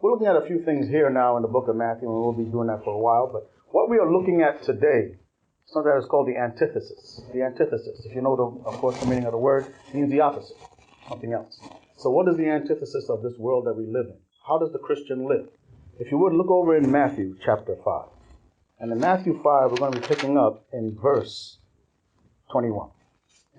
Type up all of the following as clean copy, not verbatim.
We're looking at a few things here now in the book of Matthew, and we'll be doing that for a while. But what we are looking at today, something that is called the antithesis. The antithesis, if you know, of course, the meaning of the word, means the opposite, something else. So what is the antithesis of this world that we live in? How does the Christian live? If you would, look over in Matthew chapter 5. And in Matthew 5, we're going to be picking up in verse 21.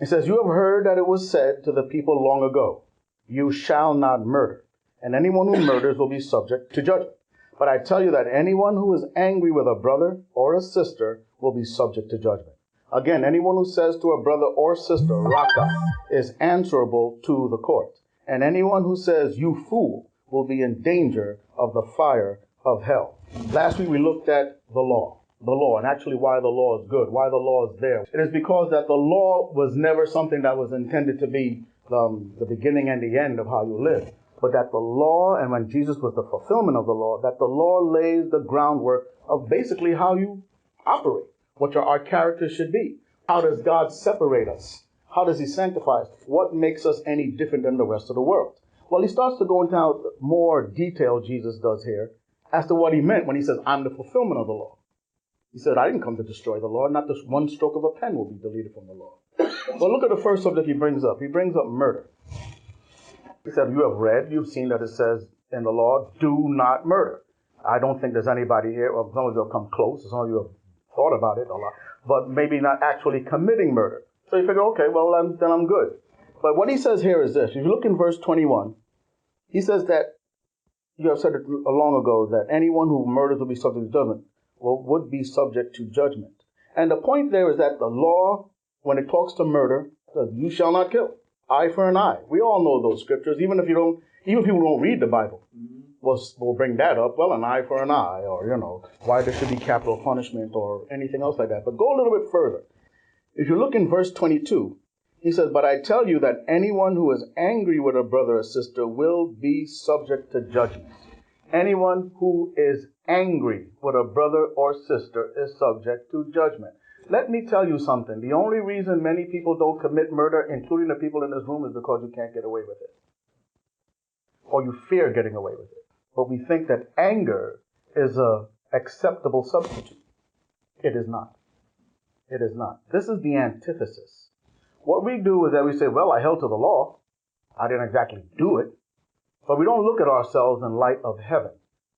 It says, "You have heard that it was said to the people long ago, 'You shall not murder, and anyone who murders will be subject to judgment.' But I tell you that anyone who is angry with a brother or a sister will be subject to judgment. Again, anyone who says to a brother or sister, 'Raka,' is answerable to the court. And anyone who says, 'You fool,' will be in danger of the fire of hell." Last week we looked at the law, and actually why the law is good, why the law is there. It is because that the law was never something that was intended to be the beginning and the end of how you live. But that the law, and when Jesus was the fulfillment of the law, that the law lays the groundwork of basically how you operate, what our character should be. How does God separate us? How does he sanctify us? What makes us any different than the rest of the world? Well, he starts to go into more detail, Jesus does here, as to what he meant when he says, "I'm the fulfillment of the law." He said, "I didn't come to destroy the law. Not just one stroke of a pen will be deleted from the law." Well, look at the first subject he brings up. He brings up murder. He said, you've seen that it says in the law, "Do not murder." I don't think there's anybody here, or some of you have come close, some of you have thought about it a lot, but maybe not actually committing murder. So you figure, okay, well, then I'm good. But what he says here is this. If you look in verse 21, he says that, you have said it long ago, that anyone who murders will be subject to judgment, would be subject to judgment. And the point there is that the law, when it talks to murder, says, "You shall not kill." Eye for an eye. We all know those scriptures. Even people who don't read the Bible will bring that up. Well, an eye for an eye, or, why there should be capital punishment or anything else like that. But go a little bit further. If you look in verse 22, he says, "But I tell you that anyone who is angry with a brother or sister will be subject to judgment." Anyone who is angry with a brother or sister is subject to judgment. Let me tell you something. The only reason many people don't commit murder, including the people in this room, is because you can't get away with it. Or you fear getting away with it. But we think that anger is an acceptable substitute. It is not. It is not. This is the antithesis. What we do is that we say, well, I held to the law. I didn't exactly do it. But we don't look at ourselves in light of heaven,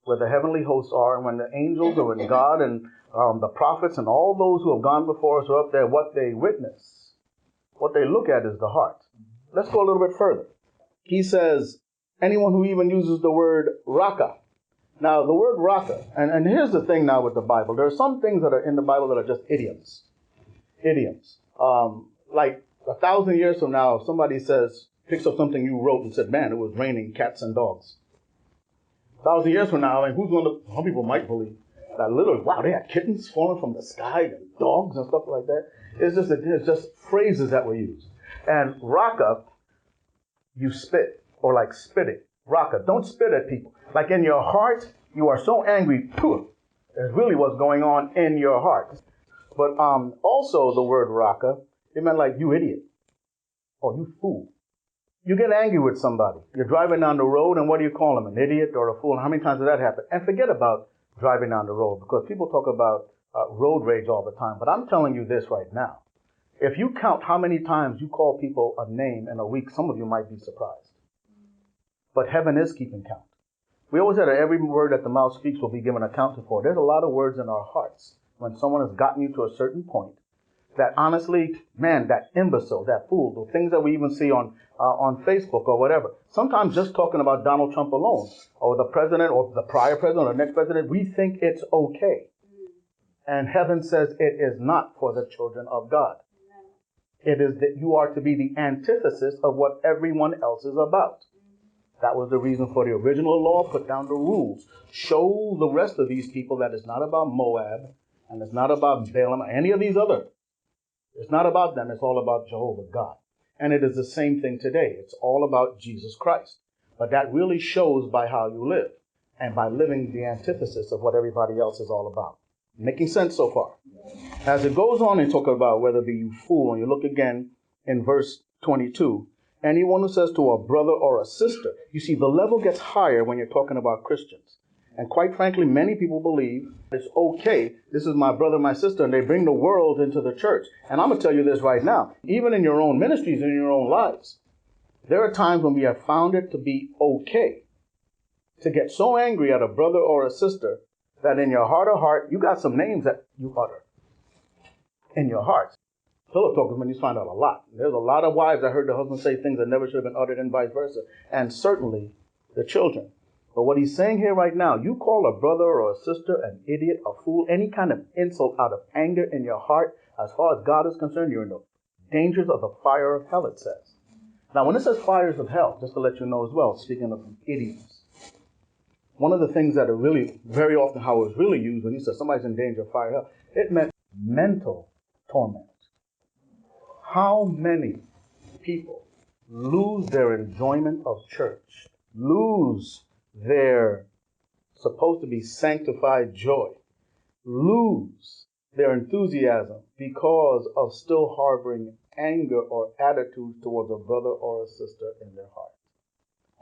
where the heavenly hosts are, and when the angels or when God and the prophets and all those who have gone before us are up there, what they witness, what they look at is the heart. Let's go a little bit further. He says, anyone who even uses the word "raka." Now, the word "raka," and here's the thing now with the Bible. There are some things that are in the Bible that are just idioms. Idioms. Like 1,000 years from now, if somebody picks up something you wrote and said, "Man, it was raining cats and dogs." 1,000 years from now, some people might believe that literally, wow, they had kittens falling from the sky and dogs and stuff like that. It's just phrases that were used. And "raka," you spit, or like spitting. "Raka," don't spit at people. Like in your heart, you are so angry, is really what's going on in your heart. But also the word "raka," it meant like "you idiot," or "you fool." You get angry with somebody. You're driving down the road, and what do you call them? An idiot or a fool? How many times did that happen? And forget about driving down the road, because people talk about road rage all the time. But I'm telling you this right now. If you count how many times you call people a name in a week, some of you might be surprised. But heaven is keeping count. We always say that every word that the mouth speaks will be given account for. There's a lot of words in our hearts when someone has gotten you to a certain point that honestly, man, that imbecile, that fool, the things that we even see on Facebook or whatever. Sometimes just talking about Donald Trump alone, or the president, or the prior president, or the next president, we think it's okay. And heaven says it is not for the children of God. It is that you are to be the antithesis of what everyone else is about. That was the reason for the original law, put down the rules. Show the rest of these people that it's not about Moab, and it's not about Balaam, or any of these other. It's not about them, it's all about Jehovah God. And it is the same thing today. It's all about Jesus Christ. But that really shows by how you live, and by living the antithesis of what everybody else is all about. Making sense so far? As it goes on and talk about whether be you fool, and you look again in verse 22, Anyone who says to a brother or a sister, you see, the level gets higher when you're talking about Christians. And quite frankly, many people believe it's okay. This is my brother, my sister, and they bring the world into the church. And I'm going to tell you this right now. Even in your own ministries, in your own lives, there are times when we have found it to be okay to get so angry at a brother or a sister that in your heart of heart, you got some names that you utter in your heart. Philip talks when you find out a lot. There's a lot of wives that heard the husband say things that never should have been uttered and vice versa. And certainly the children. But what he's saying here right now, you call a brother or a sister an idiot, a fool, any kind of insult out of anger in your heart, as far as God is concerned, you're in the dangers of the fire of hell, it says. Now, when it says fires of hell, just to let you know as well, speaking of idioms, one of the things that are really, very often how it was really used when he says somebody's in danger of fire of hell, it meant mental torment. How many people lose their enjoyment of church, lose their supposed to be sanctified joy, lose their enthusiasm because of still harboring anger or attitudes towards a brother or a sister in their heart.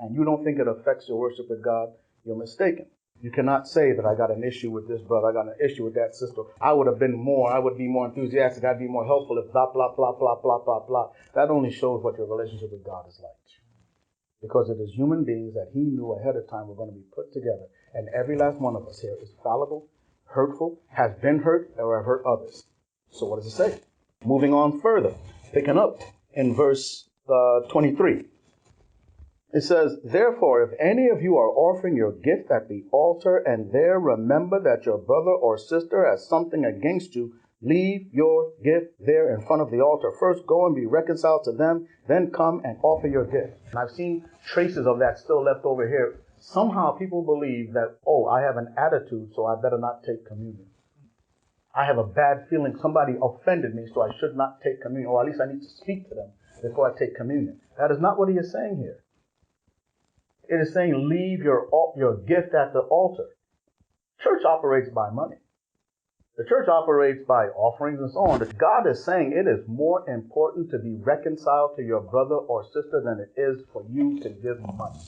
And you don't think it affects your worship with God, you're mistaken. You cannot say that I got an issue with this brother, I got an issue with that sister. I would be more enthusiastic, I'd be more helpful if blah, blah, blah, blah, blah, blah, blah. That only shows what your relationship with God is like. Because it is human beings that he knew ahead of time were going to be put together. And every last one of us here is fallible, hurtful, has been hurt, or have hurt others. So what does it say? Moving on further, picking up in verse 23. It says, therefore, if any of you are offering your gift at the altar and there remember that your brother or sister has something against you, leave your gift there in front of the altar. First go and be reconciled to them, then come and offer your gift. And I've seen traces of that still left over here. Somehow people believe that, oh, I have an attitude, so I better not take communion. I have a bad feeling somebody offended me, so I should not take communion, or at least I need to speak to them before I take communion. That is not what he is saying here. It is saying leave your gift at the altar. Church operates by money. The church operates by offerings and so on. But God is saying it is more important to be reconciled to your brother or sister than it is for you to give money.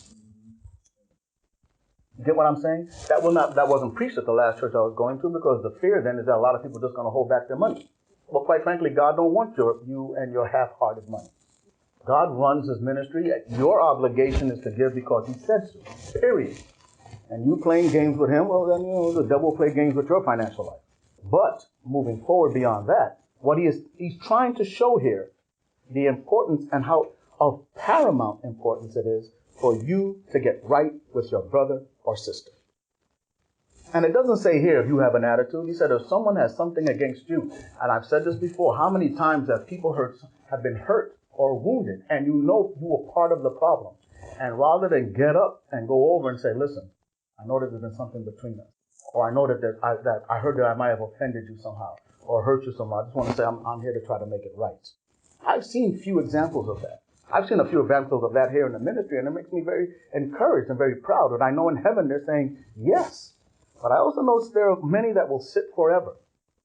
You get what I'm saying? That wasn't preached at the last church I was going to, because the fear then is that a lot of people are just going to hold back their money. Well, quite frankly, God don't want you and your half-hearted money. God runs his ministry. Your obligation is to give because he said so, period. And you playing games with him, well, then, the devil will play games with your financial life. But moving forward beyond that, what he's trying to show here, the importance and how of paramount importance it is for you to get right with your brother or sister. And it doesn't say here if you have an attitude. He said if someone has something against you, and I've said this before, how many times have people have been hurt or wounded, and you know you were part of the problem. And rather than get up and go over and say, listen, I know that there's been something between us, or I know that I heard that I might have offended you somehow, or hurt you somehow. I just want to say I'm here to try to make it right. I've seen few examples of that. I've seen a few examples of that here in the ministry, and it makes me very encouraged and very proud. And I know in heaven they're saying yes. But I also know there are many that will sit forever,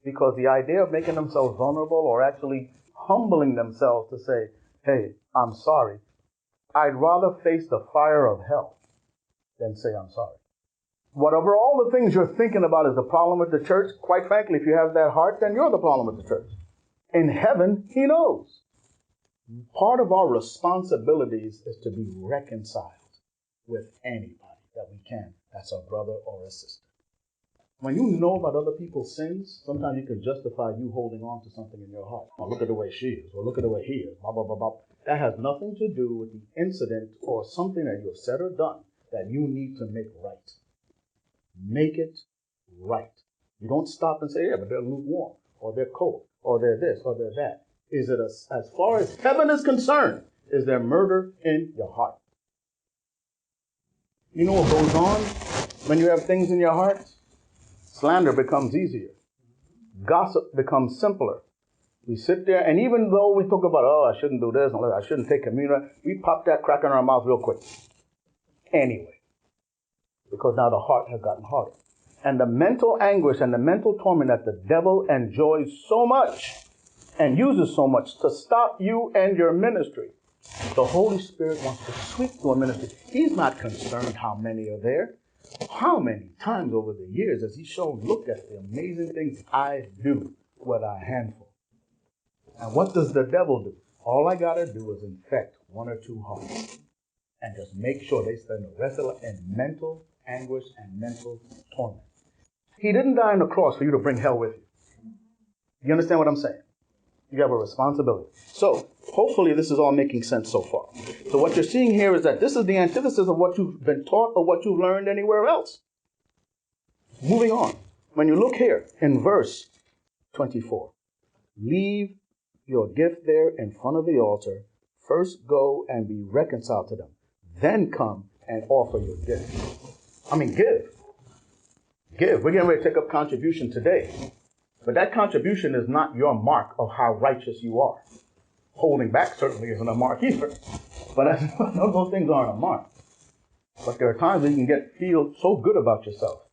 because the idea of making themselves vulnerable or actually humbling themselves to say, hey, I'm sorry, I'd rather face the fire of hell than say I'm sorry. Whatever all the things you're thinking about is the problem with the church, quite frankly, if you have that heart, then you're the problem with the church. In heaven, he knows. Part of our responsibilities is to be reconciled with anybody that we can. That's our brother or a sister. When you know about other people's sins, sometimes you can justify you holding on to something in your heart. Well, look at the way she is, or look at the way he is, blah, blah, blah, blah. That has nothing to do with the incident or something that you have said or done that you need to make right. Make it right. You don't stop and say, yeah, but they're lukewarm, or they're cold, or they're this, or they're that. Is it as far as heaven is concerned, is there murder in your heart? You know what goes on when you have things in your heart? Slander becomes easier. Gossip becomes simpler. We sit there, and even though we talk about, oh, I shouldn't do this, I shouldn't take communion, we pop that crack in our mouth real quick. Anyway, because now the heart has gotten harder. And the mental anguish and the mental torment that the devil enjoys so much and uses so much to stop you and your ministry The Holy Spirit wants to speak through a ministry. He's not concerned how many are there. How many times over the years has he shown, look at the amazing things I do with a handful. And what does the devil do? All I got to do is infect one or two hearts and just make sure they spend the rest of their life in mental anguish and mental torment. He didn't die on the cross for you to bring hell with you. You understand what I'm saying? You have a responsibility. So, hopefully this is all making sense so far. So what you're seeing here is that this is the antithesis of what you've been taught or what you've learned anywhere else. Moving on. When you look here in verse 24, leave your gift there in front of the altar. First go and be reconciled to them. Then come and offer your gift. Give. Give. We're getting ready to take up contribution today. But that contribution is not your mark of how righteous you are. Holding back certainly isn't a mark either. But those things aren't a mark. But there are times when you can feel so good about yourself.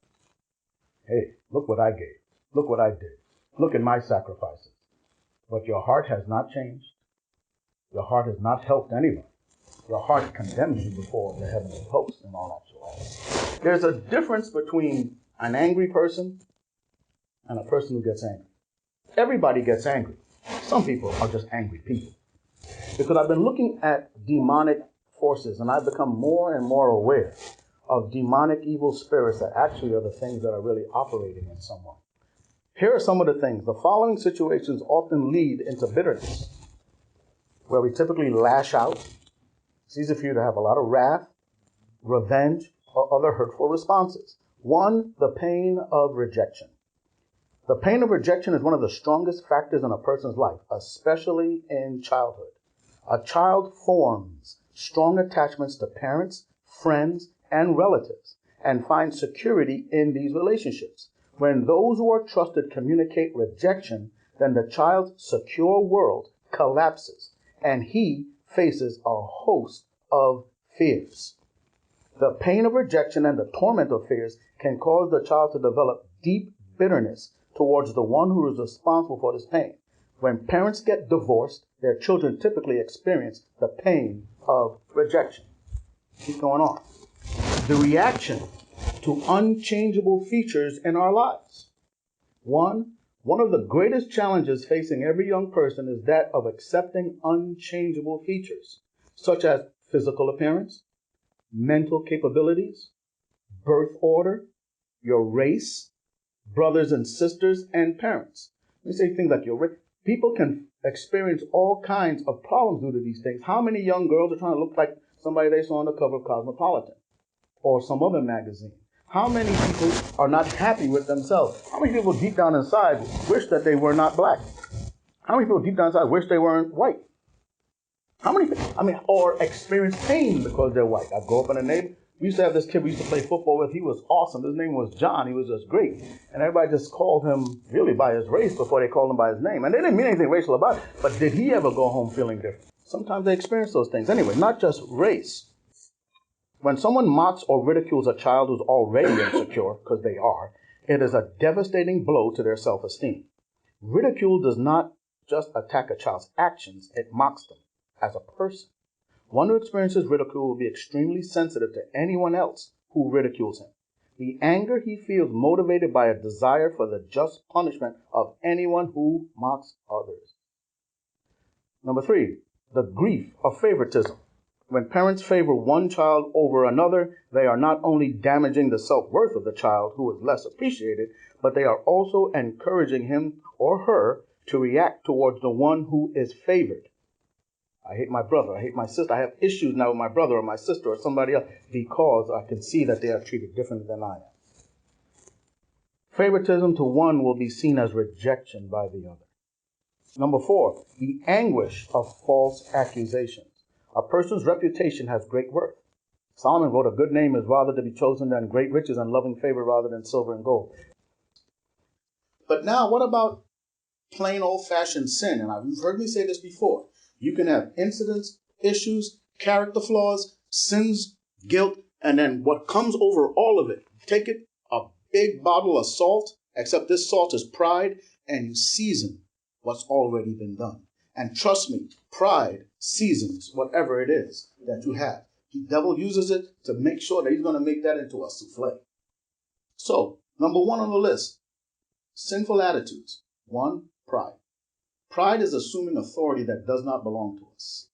Hey, look what I gave. Look what I did. Look at my sacrifices. But your heart has not changed. Your heart has not helped anyone. Your heart condemns you before the heavenly host in all actuality. There's a difference between an angry person and a person who gets angry. Everybody gets angry. Some people are just angry people. Because I've been looking at demonic forces, and I've become more and more aware of demonic evil spirits that actually are the things that are really operating in someone. Here are some of the things. The following situations often lead into bitterness, where we typically lash out. It's easy for you to have a lot of wrath, revenge, or other hurtful responses. One, the pain of rejection. The pain of rejection is one of the strongest factors in a person's life, especially in childhood. A child forms strong attachments to parents, friends, and relatives, and finds security in these relationships. When those who are trusted communicate rejection, then the child's secure world collapses, and he faces a host of fears. The pain of rejection and the torment of fears can cause the child to develop deep bitterness towards the one who is responsible for this pain. When parents get divorced, their children typically experience the pain of rejection. Keep going on. The reaction to unchangeable features in our lives. One of the greatest challenges facing every young person is that of accepting unchangeable features, such as physical appearance, mental capabilities, birth order, your race, brothers and sisters, and parents. Let me say things like your race. People can experience all kinds of problems due to these things. How many young girls are trying to look like somebody they saw on the cover of Cosmopolitan or some other magazine? How many people are not happy with themselves? How many people deep down inside wish that they were not black? How many people deep down inside wish they weren't white? How many people, or experience pain because they're white? I grew up in a neighborhood. We used to have this kid we used to play football with. He was awesome. His name was John. He was just great. And everybody just called him really by his race before they called him by his name. And they didn't mean anything racial about it. But did he ever go home feeling different? Sometimes they experience those things. Anyway, not just race. When someone mocks or ridicules a child who's already insecure, because they are, it is a devastating blow to their self-esteem. Ridicule does not just attack a child's actions, it mocks them as a person. One who experiences ridicule will be extremely sensitive to anyone else who ridicules him. The anger he feels motivated by a desire for the just punishment of anyone who mocks others. Number 3, the grief of favoritism. When parents favor one child over another, they are not only damaging the self-worth of the child who is less appreciated, but they are also encouraging him or her to react towards the one who is favored. I hate my brother, I hate my sister, I have issues now with my brother or my sister or somebody else because I can see that they are treated differently than I am. Favoritism to one will be seen as rejection by the other. Number 4, the anguish of false accusations. A person's reputation has great worth. Solomon wrote, a good name is rather to be chosen than great riches, and loving favor rather than silver and gold. But now, what about plain old-fashioned sin? And you've heard me say this before. You can have incidents, issues, character flaws, sins, guilt, and then what comes over all of it, take it, a big bottle of salt, except this salt is pride, and you season what's already been done. And trust me, Pride seasons whatever it is that you have. The devil uses it to make sure that he's going to make that into a souffle. So, number one on the list, sinful attitudes. One, pride. Pride is assuming authority that does not belong to us.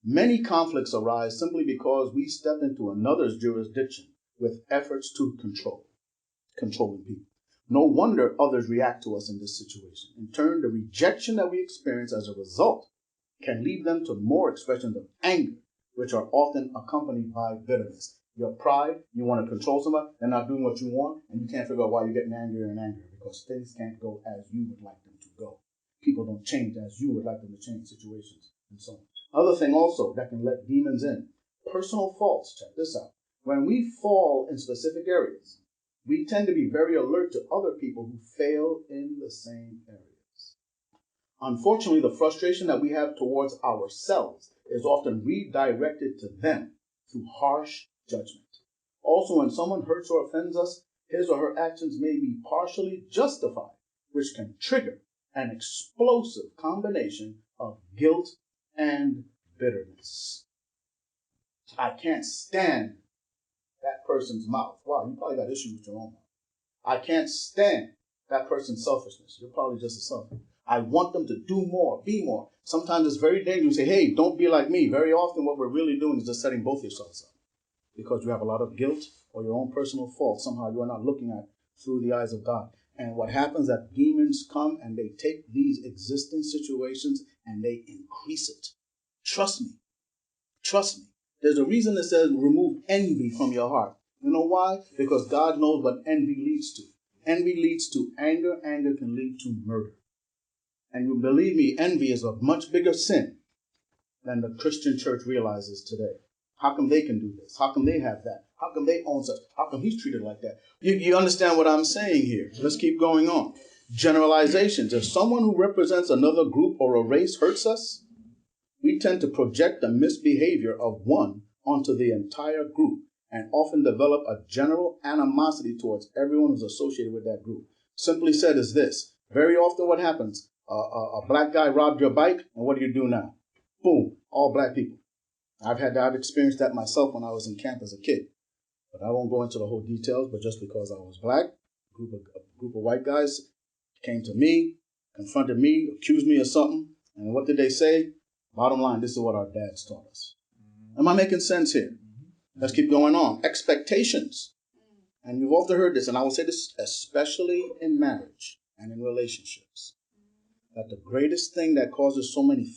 Many conflicts arise simply because we step into another's jurisdiction with efforts to controlling people. No wonder others react to us in this situation. In turn, the rejection that we experience as a result can lead them to more expressions of anger, which are often accompanied by bitterness. Your pride, you want to control somebody, they're not doing what you want, and you can't figure out why you're getting angrier and angrier because things can't go as you would like them to go. People don't change as you would like them to change situations and so on. Other thing also that can let demons in, personal faults. Check this out. When we fall in specific areas, we tend to be very alert to other people who fail in the same areas. Unfortunately, the frustration that we have towards ourselves is often redirected to them through harsh judgment. Also, when someone hurts or offends us, his or her actions may be partially justified, which can trigger an explosive combination of guilt and bitterness. I can't stand that person's mouth. Wow, you probably got issues with your own mouth. I can't stand that person's selfishness. You're probably just as selfish. I want them to do more, be more. Sometimes it's very dangerous to say, hey, don't be like me. Very often what we're really doing is just setting both yourselves up because you have a lot of guilt or your own personal fault. Somehow you are not looking at through the eyes of God. And what happens is that demons come and they take these existing situations and they increase it. Trust me. Trust me. There's a reason that says remove envy from your heart. You know why? Because God knows what envy leads to. Envy leads to anger. Anger can lead to murder. And you believe me, envy is a much bigger sin than the Christian church realizes today. How come they can do this? How come they have that? How come they own such? How come he's treated like that? You understand what I'm saying here? Let's keep going on. Generalizations. If someone who represents another group or a race hurts us, we tend to project the misbehavior of one onto the entire group and often develop a general animosity towards everyone who's associated with that group. Simply said is this. Very often what happens, a black guy robbed your bike, and what do now? Boom, all black people. I've experienced that myself when I was in camp as a kid. But I won't go into the whole details, but just because I was black, a group of white guys came to me, confronted me, accused me of something, and what did they say? Bottom line, this is what our dads taught us. Am I making sense here? Let's keep going on. Expectations. And you've often heard this, and I will say this especially in marriage and in relationships, that the greatest thing that causes so many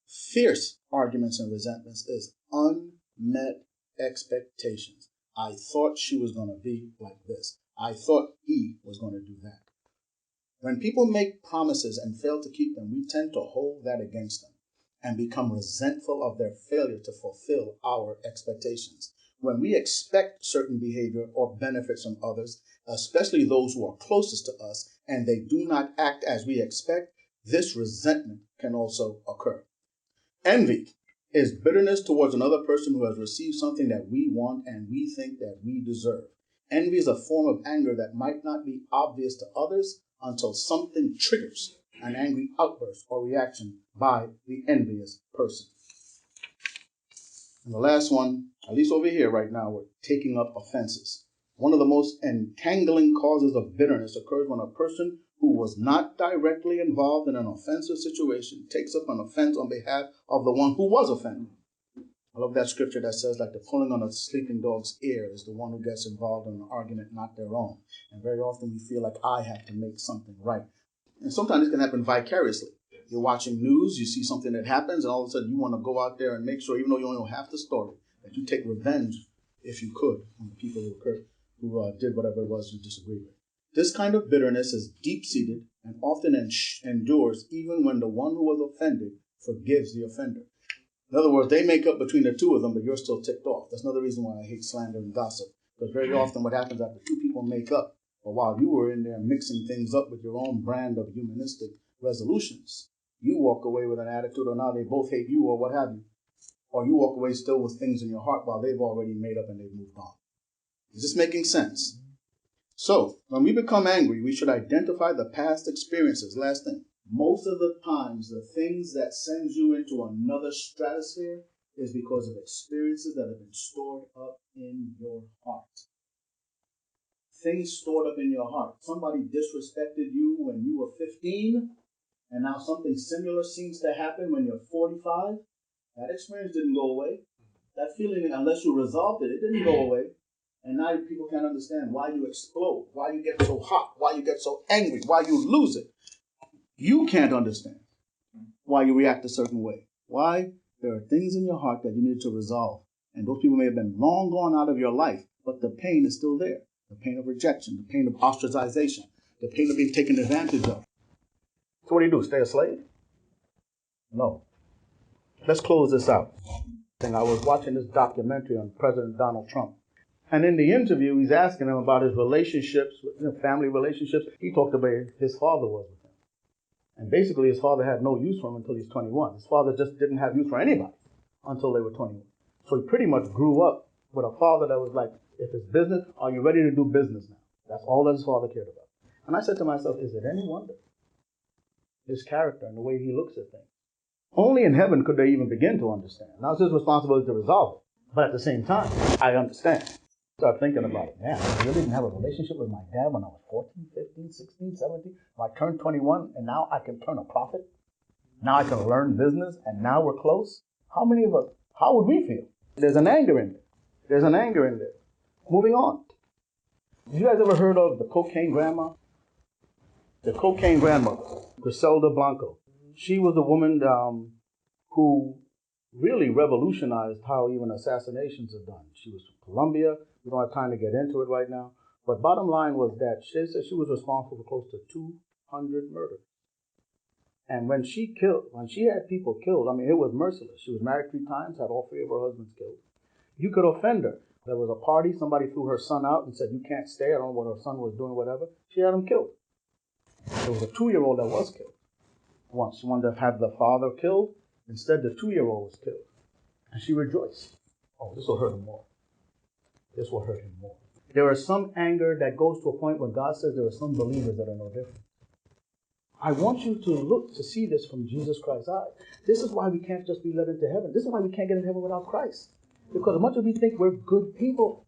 fierce arguments and resentments is unmet expectations. I thought she was going to be like this. I thought he was going to do that. When people make promises and fail to keep them, we tend to hold that against them and become resentful of their failure to fulfill our expectations. When we expect certain behavior or benefits from others, especially those who are closest to us, and they do not act as we expect, this resentment can also occur. Envy is bitterness towards another person who has received something that we want and we think that we deserve. Envy is a form of anger that might not be obvious to others until something triggers an angry outburst or reaction by the envious person. And the last one, at least over here right now, we're taking up offenses. One of the most entangling causes of bitterness occurs when a person who was not directly involved in an offensive situation takes up an offense on behalf of the one who was offended. I love that scripture that says, like the pulling on a sleeping dog's ear is the one who gets involved in an argument, not their own. And very often we feel like I have to make something right. And sometimes it can happen vicariously. You're watching news, you see something that happens, and all of a sudden you want to go out there and make sure, even though you only know half the story, that you take revenge, if you could, on the people who did whatever it was you disagreed with. This kind of bitterness is deep-seated and often endures even when the one who was offended forgives the offender. In other words, they make up between the two of them, but you're still ticked off. That's another reason why I hate slander and gossip, because very often what happens after two people make up, but while you were in there mixing things up with your own brand of humanistic resolutions, you walk away with an attitude, or now they both hate you, or what have you. Or you walk away still with things in your heart while they've already made up and they've moved on. Is this making sense? So, when we become angry, we should identify the past experiences. Last thing, Most of the times, the things that sends you into another stratosphere is because of experiences that have been stored up in your heart. Things stored up in your heart. Somebody disrespected you when you were 15, and now something similar seems to happen when you're 45. That experience didn't go away. That feeling, unless you resolved it, it didn't go away. And now people can't understand why you explode, why you get so hot, why you get so angry, why you lose it. You can't understand why you react a certain way. Why? There are things in your heart that you need to resolve. And those people may have been long gone out of your life, but the pain is still there. The pain of rejection, the pain of ostracization, the pain of being taken advantage of. So what do? Stay a slave? No. Let's close this out. I was watching this documentary on President Donald Trump. And in the interview, he's asking him about his relationships, family relationships. He talked about his father was with him. And basically, his father had no use for him until he's 21. His father just didn't have use for anybody until they were 21. So he pretty much grew up with a father that was like, if it's business, are you ready to do business now? That's all that his father cared about. And I said to myself, is it any wonder? His character and the way he looks at things. Only in heaven could they even begin to understand. Now it's his responsibility to resolve it. But at the same time, I understand. Start thinking about it. Man, I really didn't have a relationship with my dad when I was 14, 15, 16, 17. When I turned 21, and now I can turn a profit. Now I can learn business, and now we're close. How many of us, how would we feel? There's an anger in there. There's an anger in there. Moving on. Have you guys ever heard of the cocaine grandma? The cocaine grandmother, Griselda Blanco. She was a woman who really revolutionized how even assassinations are done. She was from Colombia. We don't have time to get into it right now. But bottom line was that she said she was responsible for close to 200 murders. And when she had people killed, I mean, it was merciless. She was married 3 times, had all 3 of her husbands killed. You could offend her. There was a party, somebody threw her son out and said, you can't stay. I don't know what her son was doing, whatever. She had him killed. There was a 2-year-old that was killed. Once she wanted to have the father killed, instead the 2-year-old was killed. And she rejoiced. Oh, this will hurt him more. This will hurt him more. There is some anger that goes to a point where God says there are some believers that are no different. I want you to look to see this from Jesus Christ's eyes. This is why we can't just be led into heaven. This is why we can't get into heaven without Christ. Because much of we think we're good people.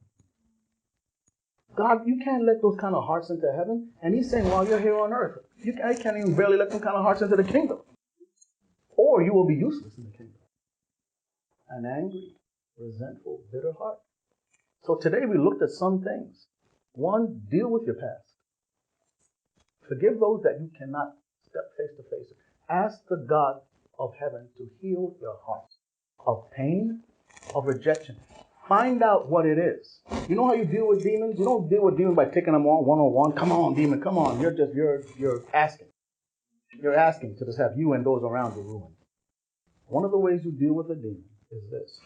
God, you can't let those kind of hearts into heaven. And he's saying, while you're here on earth, I can't even barely let them kind of hearts into the kingdom. Or you will be useless in the kingdom. An angry, resentful, bitter heart. So today we looked at some things. 1, deal with your past. Forgive those that you cannot step face to face with. Ask the God of heaven to heal your heart of pain, of rejection. Find out what it is. You know how you deal with demons? You don't deal with demons by taking them on one-on-one. Come on, demon, come on. You're asking. You're asking to just have you and those around you ruined. One of the ways you deal with a demon is this.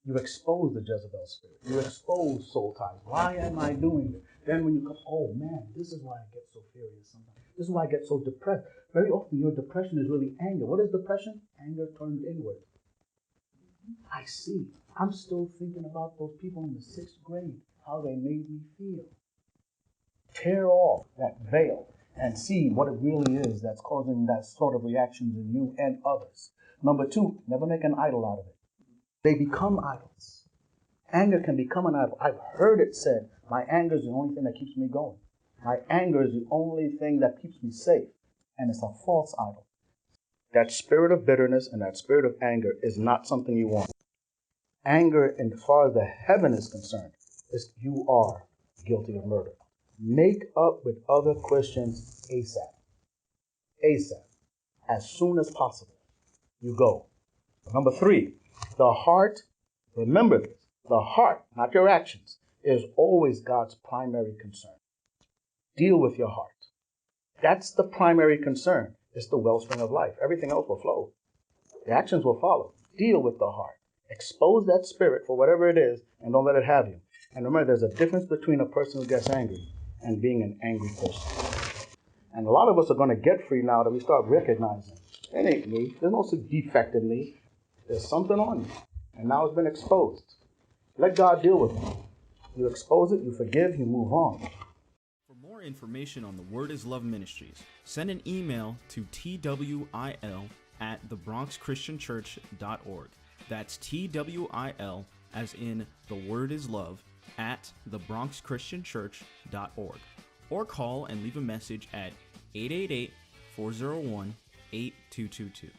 You expose the Jezebel spirit. You expose soul ties. Why am I doing it? Then when you come, oh man, this is why I get so furious sometimes. This is why I get so depressed. Very often your depression is really anger. What is depression? Anger turned inward. I see. I'm still thinking about those people in the 6th grade, how they made me feel. Tear off that veil and see what it really is that's causing that sort of reactions in you and others. Number 2, never make an idol out of it. They become idols. Anger can become an idol. I've heard it said, my anger is the only thing that keeps me going. My anger is the only thing that keeps me safe. And it's a false idol. That spirit of bitterness and that spirit of anger is not something you want. Anger, as far as the heaven is concerned, is you are guilty of murder. Make up with other Christians ASAP. ASAP. As soon as possible. You go. Number 3, the heart, remember this, the heart, not your actions, is always God's primary concern. Deal with your heart. That's the primary concern. It's the wellspring of life. Everything else will flow. The actions will follow. Deal with the heart. Expose that spirit for whatever it is and don't let it have you. And remember, there's a difference between a person who gets angry and being an angry person. And a lot of us are going to get free now that we start recognizing, it ain't me. There's no defect in me. There's something on you. And now it's been exposed. Let God deal with it. You expose it, you forgive, you move on. For more information on the Word is Love Ministries, send an email to twil@thebronxchristianchurch.org. That's TWIL, as in the Word is Love, at thebronxchristianchurch.org. Or call and leave a message at 888-401-8222.